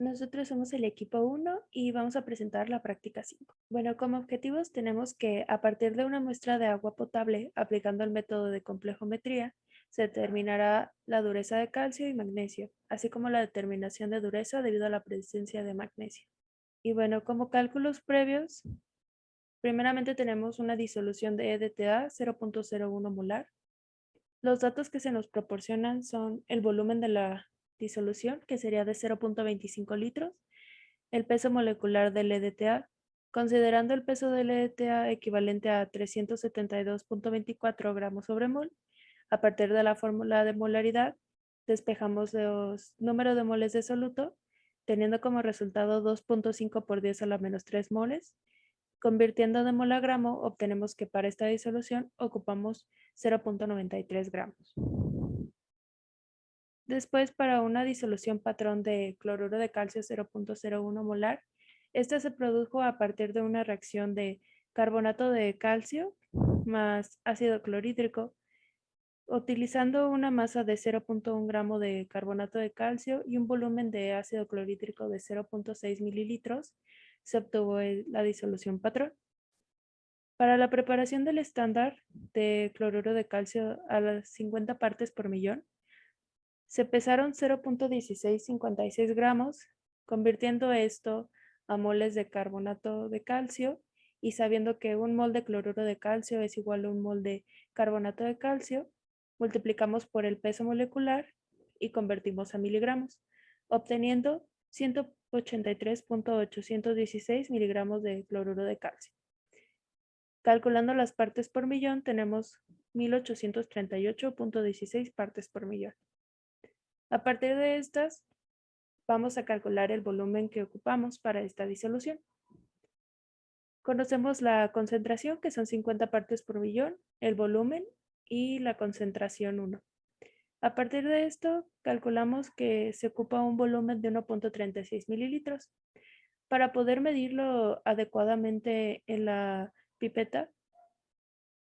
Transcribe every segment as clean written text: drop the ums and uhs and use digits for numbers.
Nosotros somos el equipo 1 y vamos a presentar la práctica 5. Bueno, como objetivos tenemos que a partir de una muestra de agua potable, aplicando el método de complejometría, se determinará la dureza de calcio y magnesio, así como la determinación de dureza debido a la presencia de magnesio. Y bueno, como cálculos previos, primeramente tenemos una disolución de EDTA 0.01 molar. Los datos que se nos proporcionan son el volumen de la disolución, que sería de 0.25 litros, el peso molecular del EDTA, considerando el peso del EDTA equivalente a 372.24 gramos sobre mol. A partir de la fórmula de molaridad, despejamos los números de moles de soluto, teniendo como resultado 2.5 por 10 a la menos 3 moles. Convirtiendo de mol a gramo, obtenemos que para esta disolución ocupamos 0.93 gramos. Después, para una disolución patrón de cloruro de calcio 0.01 molar, esta se produjo a partir de una reacción de carbonato de calcio más ácido clorhídrico, utilizando una masa de 0.1 gramo de carbonato de calcio y un volumen de ácido clorhídrico de 0.6 mililitros, se obtuvo la disolución patrón. Para la preparación del estándar de cloruro de calcio a las 50 partes por millón, se pesaron 0.1656 gramos, convirtiendo esto a moles de carbonato de calcio y sabiendo que un mol de cloruro de calcio es igual a un mol de carbonato de calcio, multiplicamos por el peso molecular y convertimos a miligramos, obteniendo 183.816 miligramos de cloruro de calcio. Calculando las partes por millón, tenemos 1838.16 partes por millón. A partir de estas, vamos a calcular el volumen que ocupamos para esta disolución. Conocemos la concentración, que son 50 partes por millón, el volumen y la concentración 1. A partir de esto, calculamos que se ocupa un volumen de 1.36 mililitros. Para poder medirlo adecuadamente en la pipeta,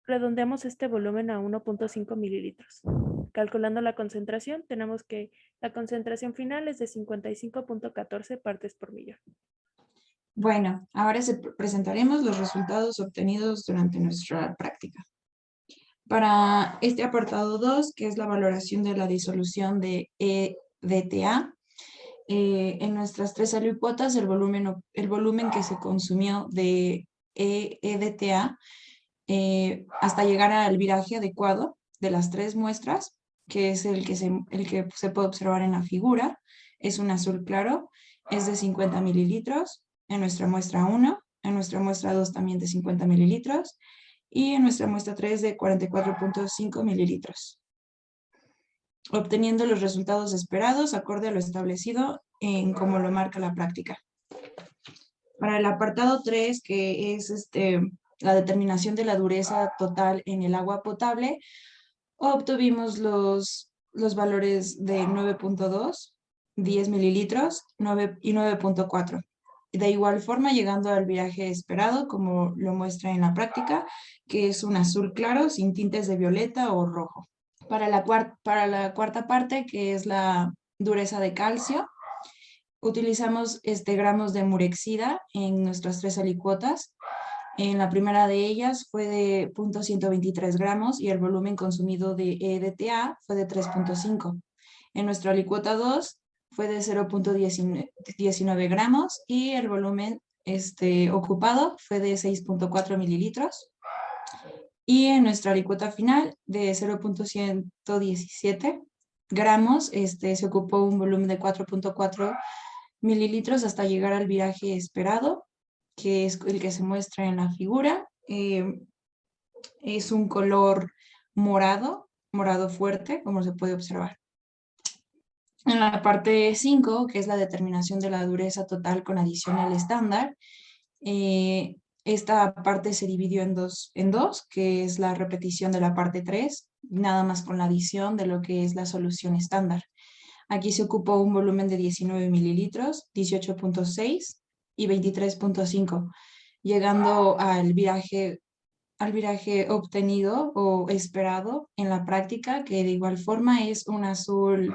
redondeamos este volumen a 1.5 mililitros. Calculando la concentración, tenemos que la concentración final es de 55.14 partes por millón. Bueno, ahora presentaremos los resultados obtenidos durante nuestra práctica. Para este apartado 2, que es la valoración de la disolución de EDTA, en nuestras 3 alicuotas, el volumen que se consumió de EDTA hasta llegar al viraje adecuado de las 3 muestras, que es el que se puede observar en la figura, es un azul claro, es de 50 mililitros, en nuestra muestra 1, en nuestra muestra 2 también de 50 mililitros, y en nuestra muestra 3 de 44.5 mililitros, obteniendo los resultados esperados acorde a lo establecido en como lo marca la práctica. Para el apartado 3, que es la determinación de la dureza total en el agua potable, obtuvimos los valores de 9.2, 10 mililitros y 9.4. De igual forma, llegando al viraje esperado, como lo muestra en la práctica, que es un azul claro sin tintes de violeta o rojo. Para la cuarta parte, que es la dureza de calcio, utilizamos gramos de murexida en nuestras 3 alicuotas. En la primera de ellas fue de 0.123 gramos y el volumen consumido de EDTA fue de 3.5. En nuestra alicuota 2 fue de 0.19 gramos y el volumen ocupado fue de 6.4 mililitros. Y en nuestra alicuota final de 0.117 gramos se ocupó un volumen de 4.4 mililitros hasta llegar al viraje esperado, que es el que se muestra en la figura. Es un color morado fuerte, como se puede observar. En la parte 5, que es la determinación de la dureza total con adición al estándar, esta parte se dividió en dos, que es la repetición de la parte 3, nada más con la adición de lo que es la solución estándar. Aquí se ocupó un volumen de 19 mililitros, 18.6 y 23.5, llegando al viraje obtenido o esperado en la práctica, que de igual forma es un azul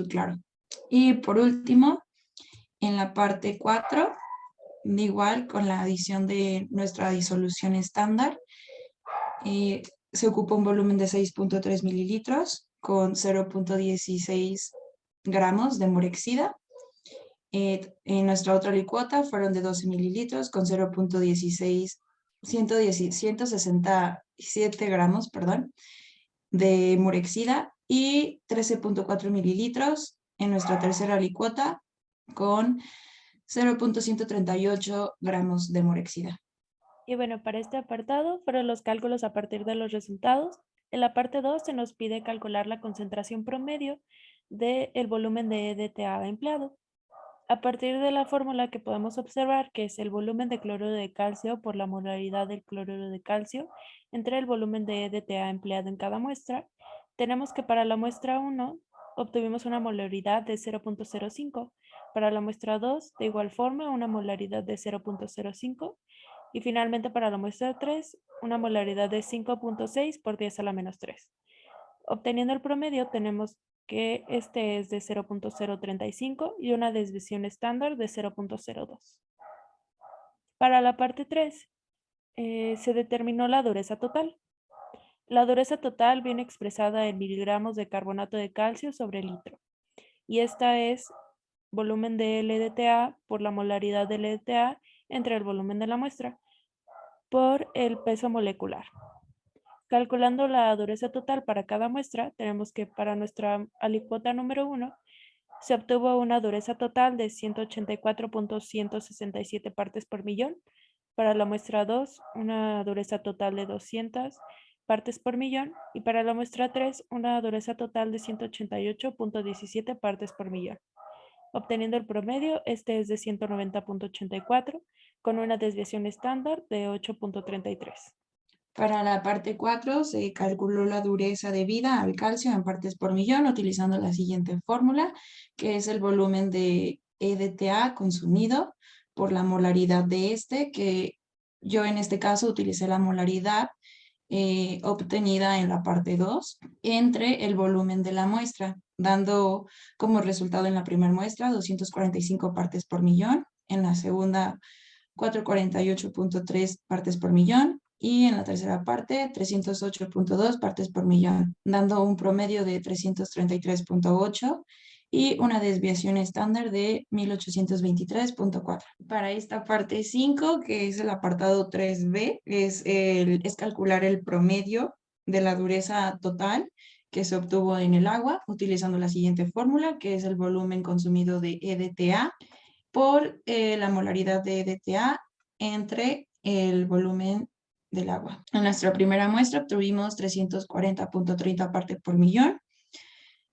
claro. Y por último, En la parte 4, igual con la adición de nuestra disolución estándar, se ocupa un volumen de 6.3 mililitros con 0.16 gramos de morexida. En nuestra otra licuota fueron de 12 mililitros con 0.16, 167 gramos, perdón, de murexida y 13.4 mililitros en nuestra tercera licuota con 0.138 gramos de murexida. Y bueno, para este apartado fueron los cálculos a partir de los resultados. En la parte 2 se nos pide calcular la concentración promedio del volumen de EDTA empleado. A partir de la fórmula que podemos observar, que es el volumen de cloruro de calcio por la molaridad del cloruro de calcio entre el volumen de EDTA empleado en cada muestra, tenemos que para la muestra 1 obtuvimos una molaridad de 0.05, para la muestra 2 de igual forma una molaridad de 0.05 y finalmente para la muestra 3 una molaridad de 5.6 por 10 a la menos 3. Obteniendo el promedio tenemos que este es de 0.035 y una desviación estándar de 0.02. Para la parte 3, se determinó la dureza total. La dureza total viene expresada en miligramos de carbonato de calcio sobre litro. Y esta es volumen de LDTA por la molaridad de LDTA entre el volumen de la muestra por el peso molecular. Calculando la dureza total para cada muestra, tenemos que para nuestra alicuota número 1 se obtuvo una dureza total de 184.167 partes por millón. Para la muestra 2, una dureza total de 200 partes por millón. Y para la muestra 3, una dureza total de 188.17 partes por millón. Obteniendo el promedio, este es de 190.84 con una desviación estándar de 8.33. Para la parte 4 se calculó la dureza debida al calcio en partes por millón utilizando la siguiente fórmula, que es el volumen de EDTA consumido por la molaridad de este, que yo en este caso utilicé la molaridad obtenida en la parte 2 entre el volumen de la muestra, dando como resultado en la primera muestra 245 partes por millón, en la segunda 448.3 partes por millón y en la tercera parte 308.2 partes por millón, dando un promedio de 333.8 y una desviación estándar de 1823.4. Para esta parte 5, que es el apartado 3B, es calcular el promedio de la dureza total que se obtuvo en el agua utilizando la siguiente fórmula, que es el volumen consumido de EDTA por la molaridad de EDTA entre el volumen del agua. En nuestra primera muestra obtuvimos 340.30 partes por millón.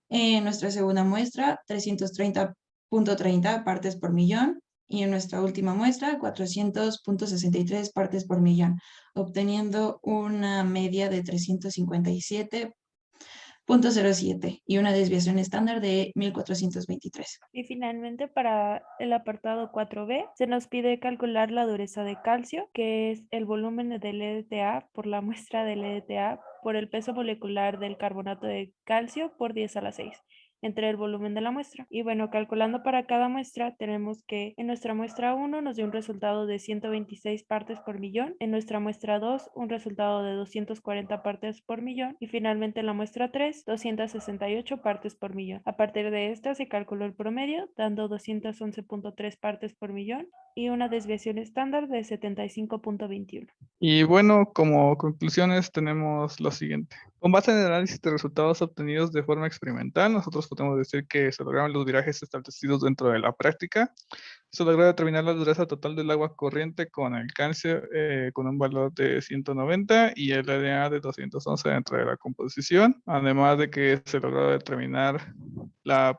En nuestra segunda muestra, 330.30 partes por millón. Y en nuestra última muestra, 400.63 partes por millón, obteniendo una media de 357.07 y una desviación estándar de 1423. Y finalmente, para el apartado 4B, se nos pide calcular la dureza de calcio, que es el volumen del EDTA por la muestra del EDTA por el peso molecular del carbonato de calcio por 10 a la 6 entre el volumen de la muestra. Y bueno, calculando para cada muestra, tenemos que en nuestra muestra 1 nos dio un resultado de 126 partes por millón, en nuestra muestra 2 un resultado de 240 partes por millón y finalmente en la muestra 3 268 partes por millón. A partir de esta se calculó el promedio, dando 211.3 partes por millón y una desviación estándar de 75.21. Y bueno, como conclusiones tenemos lo siguiente. Con base en el análisis de resultados obtenidos de forma experimental, nosotros podemos decir que se lograron los virajes establecidos dentro de la práctica. Se logró determinar la dureza total del agua corriente con el calcio con un valor de 190 y el LDA de 211 dentro de la composición. Además de que se logró determinar la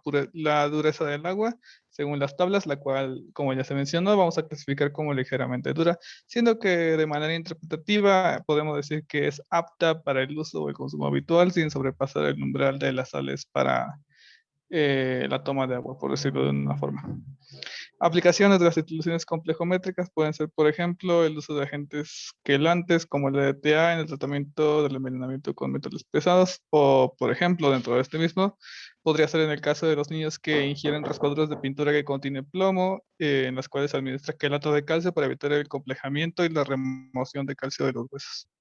dureza del agua según las tablas, la cual, como ya se mencionó, vamos a clasificar como ligeramente dura, siendo que de manera interpretativa podemos decir que es apta para el uso o el consumo habitual sin sobrepasar el umbral de las sales para la toma de agua, por decirlo de una forma. Aplicaciones de las instituciones complejométricas pueden ser, por ejemplo, el uso de agentes quelantes como el EDTA en el tratamiento del envenenamiento con metales pesados o, por ejemplo, dentro de este mismo, Podría ser en el caso de los niños que ingieren raspaduras de pintura que contienen plomo, en las cuales se administra quelato de calcio para evitar el complejamiento y la remoción de calcio de los huesos.